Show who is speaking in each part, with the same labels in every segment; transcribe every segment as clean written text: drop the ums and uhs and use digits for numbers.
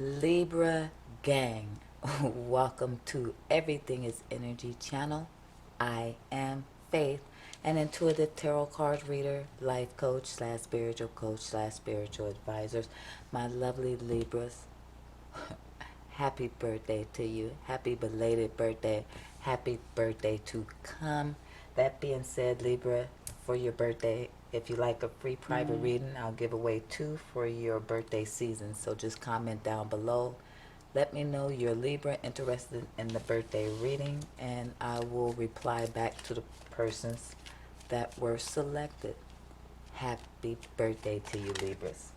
Speaker 1: Libra gang, welcome to Everything is Energy channel. I am Faith, an intuitive tarot card reader, life coach slash spiritual coach slash spiritual advisors. My lovely Libras, happy birthday to you. Happy belated birthday. Happy birthday to come. That being said, Libra, for your birthday, if you like a free private reading, I'll give away 2 for your birthday season. So just comment down below. Let me know you're Libra interested in the birthday reading, and I will reply back to the persons that were selected. Happy birthday to you, Libras.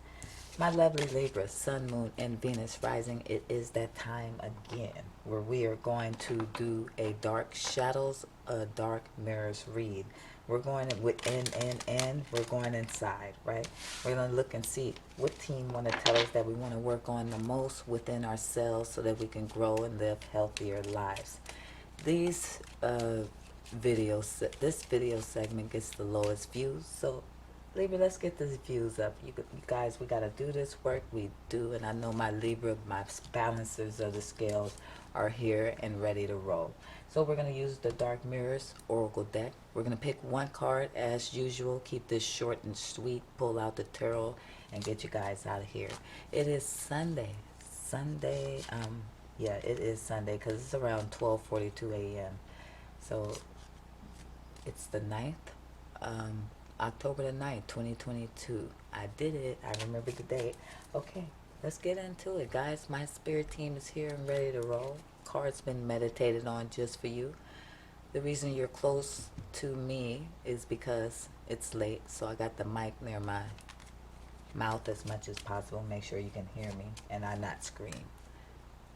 Speaker 1: My lovely Libra, Sun, Moon, and Venus rising, it is that time again where we are going to do a dark shadows, a dark mirrors read. We're going within and we're going inside, right? We're going to look and see what team want to tell us that we want to work on the most within ourselves so that we can grow and live healthier lives. These this video segment gets the lowest views, so Libra, let's get these views up. You guys, we got to do this work. We do, and I know my Libra, my balancers of the scales are here and ready to roll. So we're going to use the Dark Mirrors Oracle deck. We're going to pick one card as usual. Keep this short and sweet. Pull out the tarot and get you guys out of here. It is Sunday. Yeah, it is Sunday because it's around 12:42 a.m. So it's the 9th. October the 9th, 2022. I did it. I remember the date. Okay, let's get into it, guys. My spirit team is here and ready to roll. Card's been meditated on just for you. The reason you're close to me is because it's late, so I got the mic near my mouth as much as possible. Make sure you can hear me and I not scream.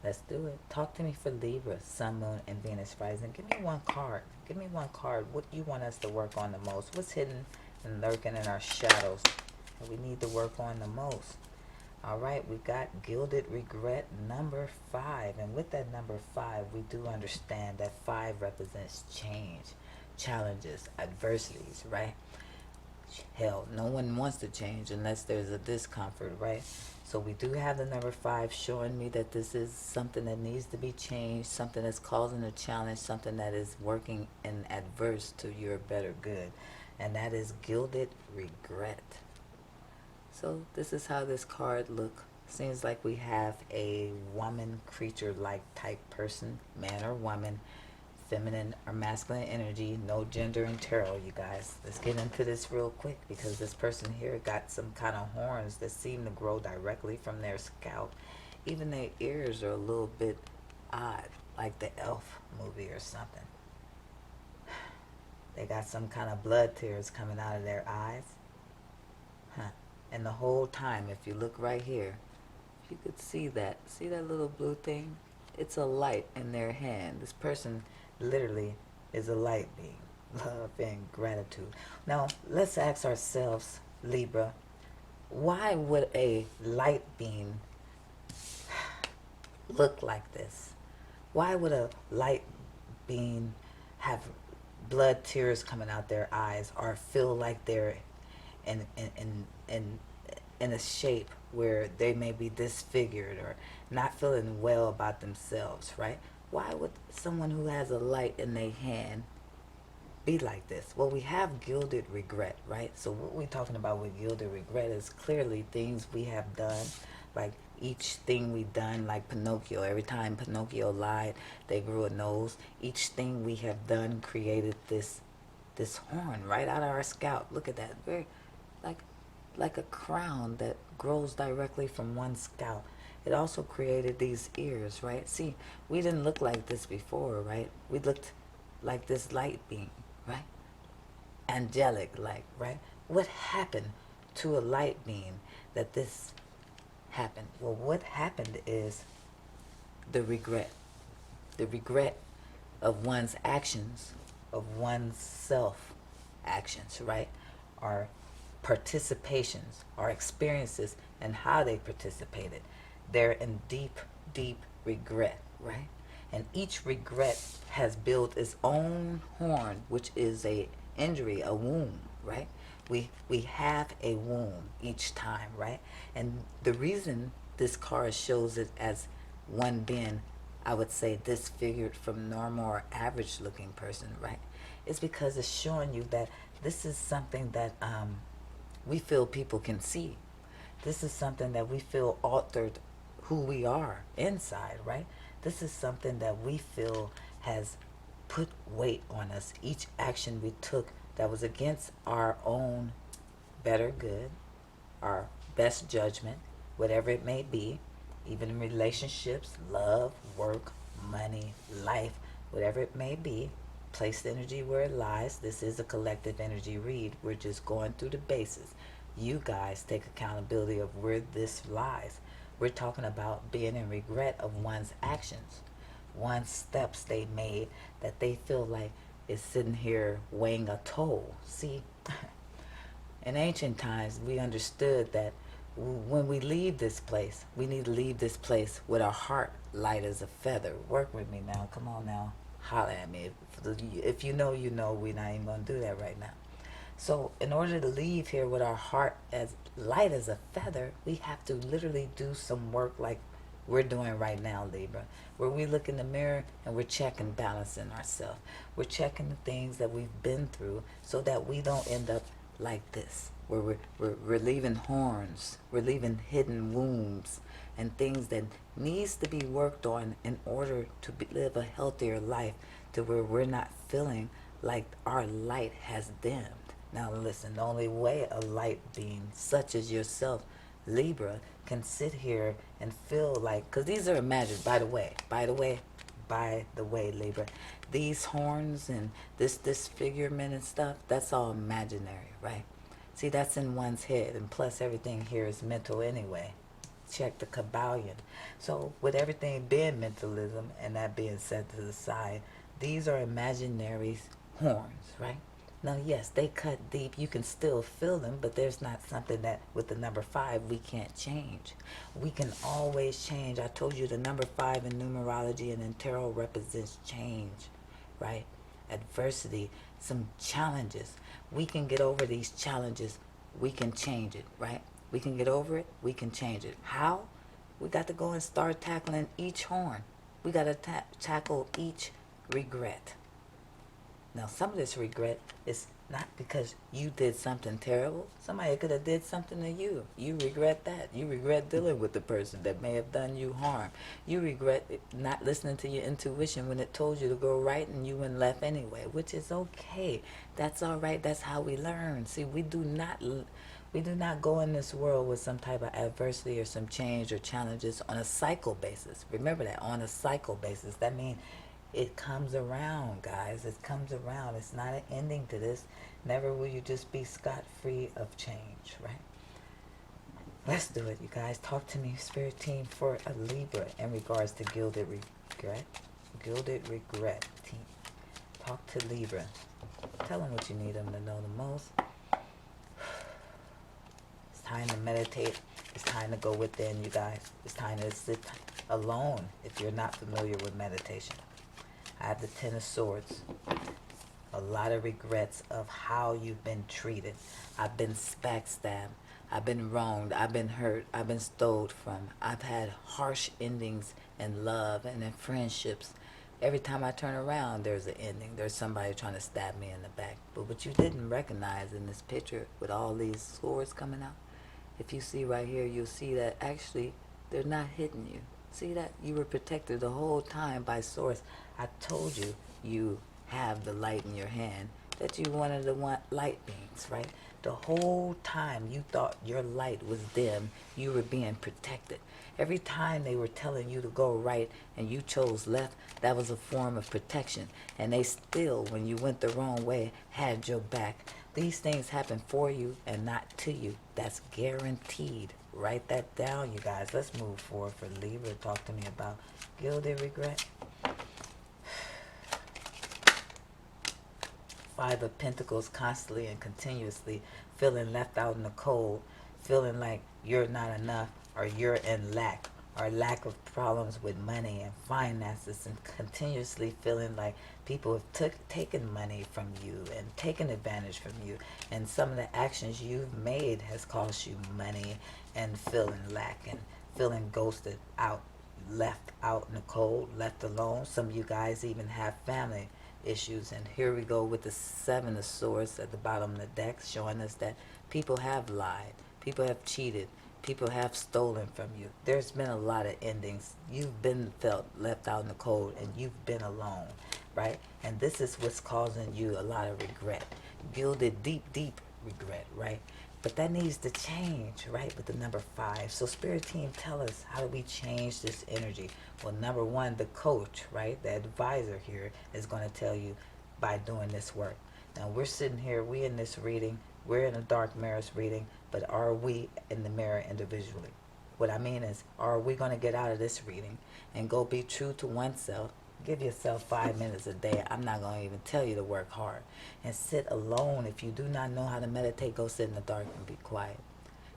Speaker 1: Let's do it. Talk to me for Libra, Sun, Moon, and Venus rising. Give me one card. Give me one card. What you want us to work on the most? What's hidden and lurking in our shadows that we need to work on the most? All right, we got Gilded Regret number 5. And with that number 5, we do understand that 5 represents change, challenges, adversities, right? Hell, no one wants to change unless there's a discomfort, right? So we do have the number 5 showing me that this is something that needs to be changed, something that's causing a challenge, something that is working in adverse to your better good. And that is Gilded Regret. So this is how this card look. Seems like we have a woman creature-like type person, man or woman, feminine or masculine energy, no gender in tarot, you guys. Let's get into this real quick because this person here got some kind of horns that seem to grow directly from their scalp. Even their ears are a little bit odd, like the Elf movie or something. They got some kind of blood tears coming out of their eyes. And the whole time, if you look right here, if you could see that little blue thing? It's a light in their hand. This person literally is a light being. Love and gratitude. Now, let's ask ourselves, Libra, why would a light being look like this? Why would a light being have blood tears coming out their eyes or feel like they're in a shape where they may be disfigured or not feeling well about themselves, right? Why would someone who has a light in their hand be like this? Well, we have gilded regret, right? So what we're talking about with gilded regret is clearly things we have done, like each thing we done, like Pinocchio. Every time Pinocchio lied, they grew a nose. Each thing we have done created this horn right out of our scalp. Look at that, very like a crown that grows directly from one scalp. It also created these ears, right? See, we didn't look like this before, right? We looked like this light being, right? Angelic like, right? What happened to a light being that this happened? Well, what happened is the regret of one's actions, of one's self actions, right? Our participations, our experiences, and how they participated. They're in deep, deep regret, right? And each regret has built its own horn, which is a injury, a wound, right? We have a wound each time, right? And the reason this card shows it as one being, I would say, disfigured from normal or average looking person, right? It's because it's showing you that this is something that we feel people can see. This is something that we feel altered who we are inside, right? This is something that we feel has put weight on us. Each action we took that was against our own better good, our best judgment, whatever it may be, even in relationships, love, work, money, life, whatever it may be, place the energy where it lies. This is a collective energy read. We're just going through the bases. You guys take accountability of where this lies. We're talking about being in regret of one's actions, one's steps they made that they feel like is sitting here weighing a toll. See, in ancient times, we understood that when we leave this place, we need to leave this place with our heart light as a feather. Work with me now. Come on now. Holler at me. If you know, you know. We're not even going to do that right now. So in order to leave here with our heart as light as a feather, we have to literally do some work like we're doing right now, Libra, where we look in the mirror and we're checking, balancing ourselves. We're checking the things that we've been through so that we don't end up like this, where we're leaving horns, we're leaving hidden wounds and things that needs to be worked on in order to live a healthier life, to where we're not feeling like our light has dimmed. Now listen, the only way a light being such as yourself, Libra, can sit here and feel like, because these are imagined, by the way, Libra, these horns and this disfigurement and stuff, that's all imaginary, right? See, that's in one's head, and plus everything here is mental anyway. Check the Kabbalion. So with everything being mentalism and that being set to the side, these are imaginary horns, right? Now, yes, they cut deep. You can still feel them, but there's not something that with the number 5 we can't change. We can always change. I told you the number 5 in numerology and in tarot represents change, right? Adversity, some challenges. We can get over these challenges. We can change it, right? We can get over it. We can change it. How? We got to go and start tackling each horn. We got to tackle each regret. Now, some of this regret is not because you did something terrible. Somebody could have did something to you. You regret that. You regret dealing with the person that may have done you harm. You regret not listening to your intuition when it told you to go right and you went left anyway, which is okay. That's all right. That's how we learn. See, we do not go in this world with some type of adversity or some change or challenges on a cycle basis. Remember that, on a cycle basis. That means it comes around, guys. It comes around. It's not an ending to this. Never will you just be scot-free of change, right? Let's do it, you guys. Talk to me, Spirit Team, for a Libra in regards to gilded regret. Gilded regret, team. Talk to Libra. Tell them what you need them to know the most. It's time to meditate. It's time to go within, you guys. It's time to sit alone if you're not familiar with meditation. I have the 10 of Swords. A lot of regrets of how you've been treated. I've been backstabbed. I've been wronged. I've been hurt. I've been stole from. I've had harsh endings in love and in friendships. Every time I turn around, there's an ending. There's somebody trying to stab me in the back. But what you didn't recognize in this picture with all these swords coming out, if you see right here, you'll see that actually they're not hitting you. See that? You were protected the whole time by Source. I told you, you have the light in your hand, that you wanted to want light beings, right? The whole time you thought your light was dim, you were being protected. Every time they were telling you to go right and you chose left, that was a form of protection. And they still, when you went the wrong way, had your back. These things happen for you and not to you. That's guaranteed. Write that down, you guys. Let's move forward for Libra. Talk to me about gilded regret. 5 of Pentacles, constantly and continuously feeling left out in the cold, feeling like you're not enough, or you're in lack, or lack of problems with money and finances, and continuously feeling like people have taken money from you and taken advantage from you, and some of the actions you've made has cost you money and feeling lack and feeling ghosted out, left out in the cold, left alone. Some of you guys even have family issues. And here we go with the Seven of Swords at the bottom of the deck, showing us that people have lied, people have cheated, people have stolen from you. There's been a lot of endings. You've been felt left out in the cold, and you've been alone, right? And this is what's causing you a lot of regret, gilded deep regret, right? But that needs to change, right, with the number 5. So Spirit Team, tell us, how do we change this energy? Well, number 1, the coach, right, the advisor here is going to tell you by doing this work. Now, we're sitting here, we in this reading, we're in a dark mirrors reading, but are we in the mirror individually? What I mean is, are we going to get out of this reading and go be true to oneself? Give yourself 5 minutes a day. I'm not going to even tell you to work hard. And sit alone. If you do not know how to meditate, go sit in the dark and be quiet.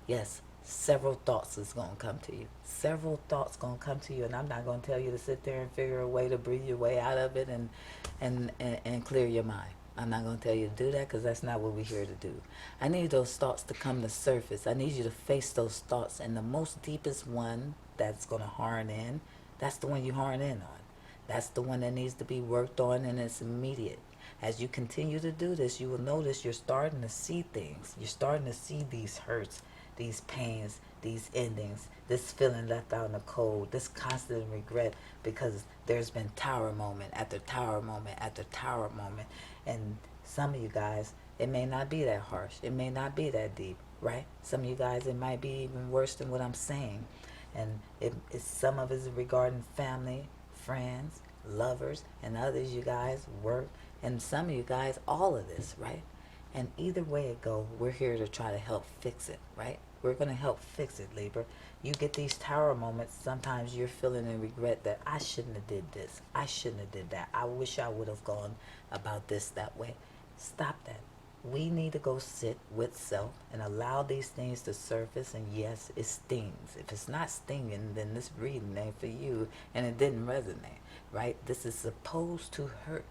Speaker 1: Yes, several thoughts is going to come to you. Several thoughts going to come to you, and I'm not going to tell you to sit there and figure a way to breathe your way out of it and clear your mind. I'm not going to tell you to do that, because that's not what we're here to do. I need those thoughts to come to surface. I need you to face those thoughts, and the most deepest one that's going to harn in, that's the one you harn in on. That's the one that needs to be worked on, and it's immediate. As you continue to do this, you will notice you're starting to see things. You're starting to see these hurts, these pains, these endings, this feeling left out in the cold, this constant regret, because there's been tower moment after tower moment after tower moment. And some of you guys, it may not be that harsh. It may not be that deep, right? Some of you guys, it might be even worse than what I'm saying. And some of it is regarding family, friends, lovers, and others, you guys, work, and some of you guys, all of this, right? And either way it go, we're here to try to help fix it, right? We're going to help fix it, Libra. You get these tower moments. Sometimes you're feeling in regret that I shouldn't have did this. I shouldn't have did that. I wish I would have gone about this that way. Stop that. We need to go sit with self and allow these things to surface. And yes, it stings. If it's not stinging, then this reading ain't for you, and it didn't resonate, right? This is supposed to hurt.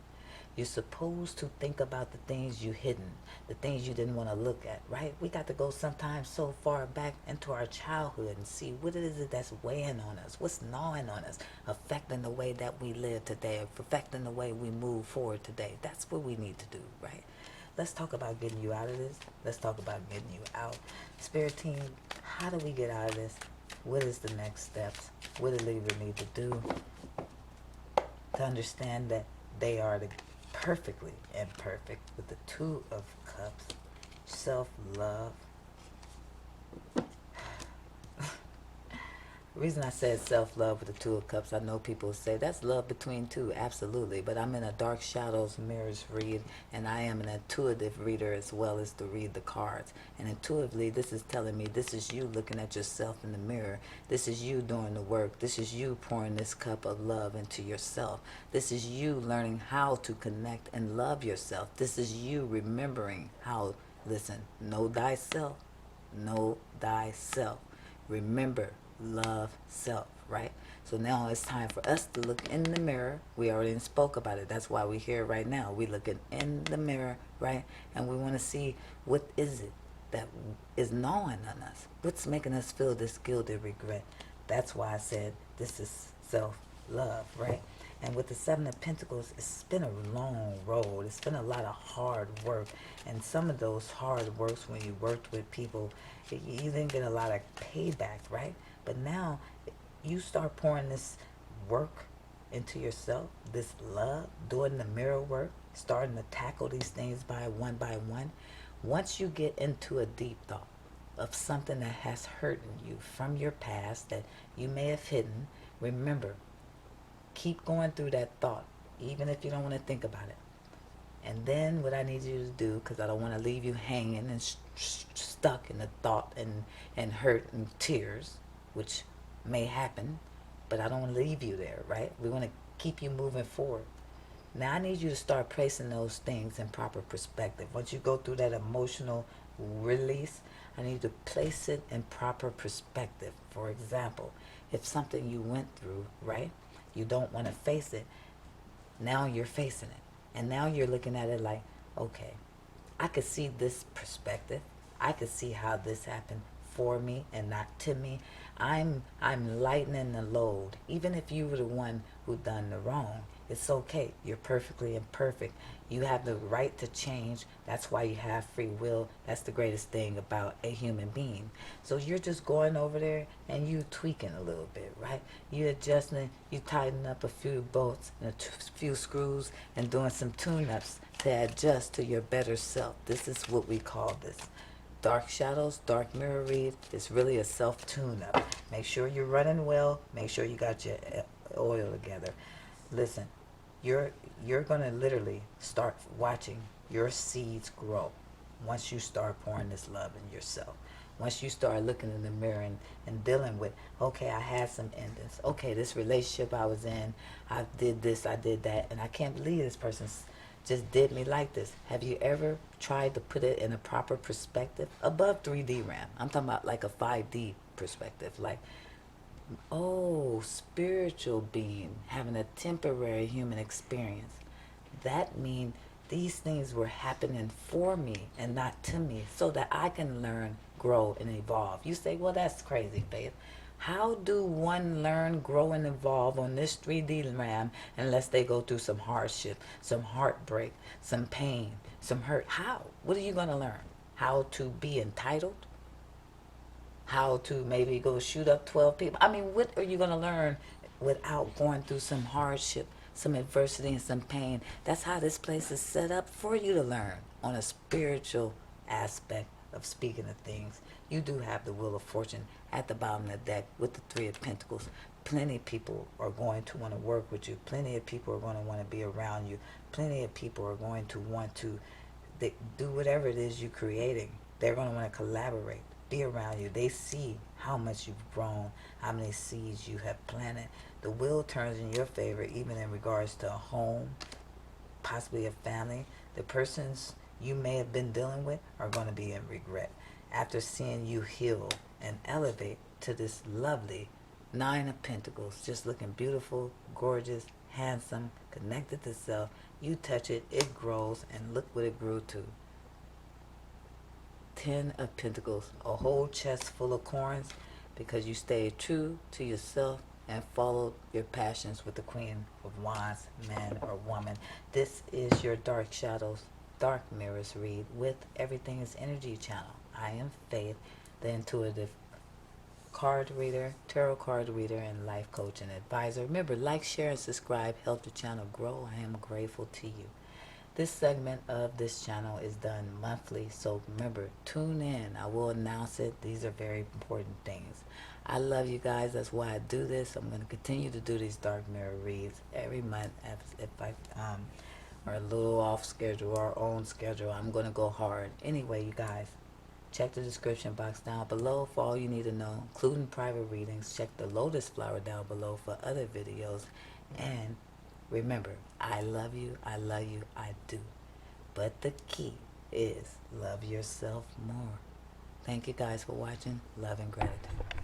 Speaker 1: You're supposed to think about the things you hidden, the things you didn't want to look at, right? We got to go sometimes so far back into our childhood and see what it is that's weighing on us, what's gnawing on us, affecting the way that we live today, affecting the way we move forward today. That's what we need to do, right? Let's talk about getting you out of this. Let's talk about getting you out. Spirit Team, how do we get out of this? What is the next steps? What do Libra need to do to understand that they are the perfectly imperfect with the Two of Cups, self-love? The reason I said self-love with the Two of Cups, I know people say that's love between two. Absolutely. But I'm in a dark shadows mirrors read, and I am an intuitive reader as well as to read the cards. And intuitively, this is telling me this is you looking at yourself in the mirror. This is you doing the work. This is you pouring this cup of love into yourself. This is you learning how to connect and love yourself. This is you remembering how, listen, know thyself. Know thyself. Remember, love self, right? So now it's time for us to look in the mirror. We already spoke about it. That's why we're here right now. We're looking in the mirror, right? And we want to see, what is it that is gnawing on us? What's making us feel this gilded regret? That's why I said this is self-love, right? And with the Seven of Pentacles, it's been a long road. It's been a lot of hard work. And some of those hard works, when you worked with people, you didn't get a lot of payback, right? But now you start pouring this work into yourself, this love, doing the mirror work, starting to tackle these things by one. Once you get into a deep thought of something that has hurt you from your past that you may have hidden, remember, keep going through that thought, even if you don't want to think about it. And then what I need you to do, because I don't want to leave you hanging and stuck in the thought and hurt and tears, which may happen, but I don't want to leave you there, right? We want to keep you moving forward. Now I need you to start placing those things in proper perspective. Once you go through that emotional release, I need you to place it in proper perspective. For example, if something you went through, right, you don't want to face it, now you're facing it. And now you're looking at it like, okay, I could see this perspective. I could see how this happened for me and not to me. I'm lightening the load. Even if you were the one who done the wrong, it's okay. You're perfectly imperfect. You have the right to change. That's why you have free will. That's the greatest thing about a human being. So you're just going over there and you tweaking a little bit, right? You adjusting, you tighten up a few bolts and few screws and doing some tune-ups to adjust to your better self. This is what we call this. Dark shadows, dark mirror read is really a self tune-up. Make sure you're running well. Make sure you got your oil together. Listen, you're gonna literally start watching your seeds grow once you start pouring this love in yourself. Once you start looking in the mirror and dealing with, okay, I had some endings. Okay, this relationship I was in, I did this, I did that, and I can't believe this person's just did me like this. Have you ever tried to put it in a proper perspective above 3D RAM? I'm talking about like a 5D perspective, like, oh, spiritual being having a temporary human experience. That means these things were happening for me and not to me, so that I can learn, grow, and evolve. You say, well, that's crazy, Faith. How do one learn, grow, and evolve on this 3D RAM unless they go through some hardship, some heartbreak, some pain, some hurt? How? What are you going to learn? How to be entitled? How to maybe go shoot up 12 people? I mean, what are you going to learn without going through some hardship, some adversity, and some pain? That's how this place is set up for you to learn on a spiritual aspect of speaking of things. You do have the Wheel of Fortune at the bottom of the deck with the Three of Pentacles. Plenty of people are going to want to work with you. Plenty of people are going to want to be around you. Plenty of people are going to want to do whatever it is you're creating. They're going to want to collaborate, be around you. They see how much you've grown, how many seeds you have planted. The wheel turns in your favor, even in regards to a home, possibly a family. The persons you may have been dealing with are going to be in regret after seeing you heal and elevate to this lovely Nine of Pentacles, just looking beautiful, gorgeous, handsome, connected to self. You touch it, it grows, and look what it grew to. 10 of Pentacles, a whole chest full of coins, because you stayed true to yourself and followed your passions with the Queen of Wands, man or woman. This is your Dark Shadows, Dark Mirrors read with Everything is Energy channel. I am Faith, the intuitive card reader, tarot card reader, and life coach and advisor. Remember, like, share, and subscribe. Help the channel grow. I am grateful to you. This segment of this channel is done monthly, so remember, tune in. I will announce it. These are very important things. I love you guys. That's why I do this. I'm going to continue to do these dark mirror reads every month. If I are a little off schedule, our own schedule, I'm going to go hard. Anyway, you guys, check the description box down below for all you need to know, including private readings. Check the Lotus flower down below for other videos. And remember, I love you, I do. But the key is love yourself more. Thank you guys for watching. Love and gratitude.